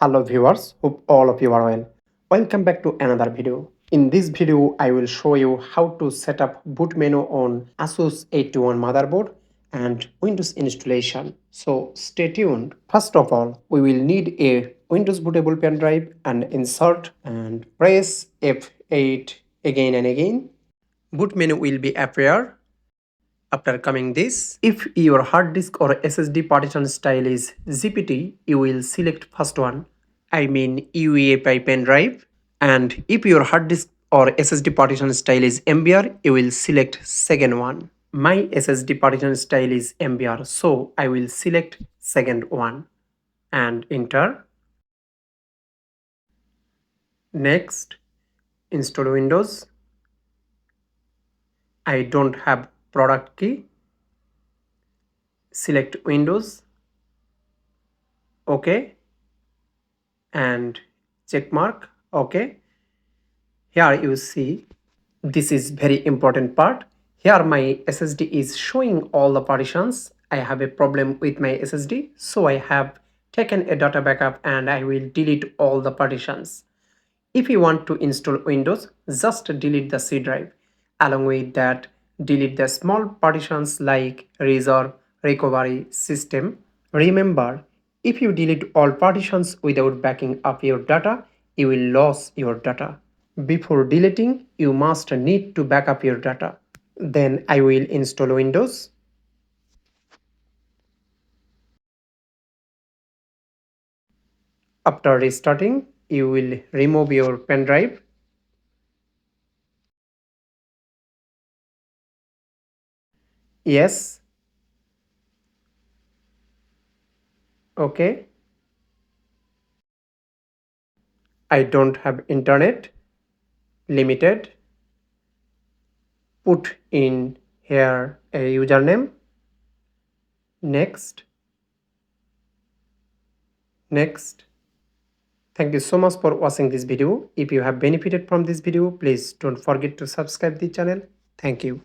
Hello viewers, hope all of you are well. Welcome back to another video. In this video, I will show you how to set up boot menu on ASUS H81 motherboard and Windows installation. So stay tuned. First of all, we will need a Windows bootable pen drive and insert and press F8 again and again. Boot menu will be appear. After coming this, if your hard disk or SSD partition style is GPT, you will select first one, I mean uefi pen drive. And if your hard disk or SSD partition style is MBR, you will select second one. My SSD partition style is MBR, so I will select second one and enter. Next, install Windows. I don't have product key. Select Windows, OK, and check mark OK. Here you see, this is very important part. Here my SSD is showing all the partitions. I have a problem with my SSD, so I have taken a data backup and I will delete all the partitions. If you want to install Windows, just delete the C drive. Along with that, delete the small partitions like reserve, recovery, system. Remember, if you delete all partitions without backing up your data, you will lose your data. Before deleting, you must need to back up your data. Then I will install Windows. After restarting, you will remove your pen drive. Yes. Okay. I don't have internet. Limited. Put in here a username. Next. Next. Thank you so much for watching this video. If you have benefited from this video, please don't forget to subscribe the channel. Thank you.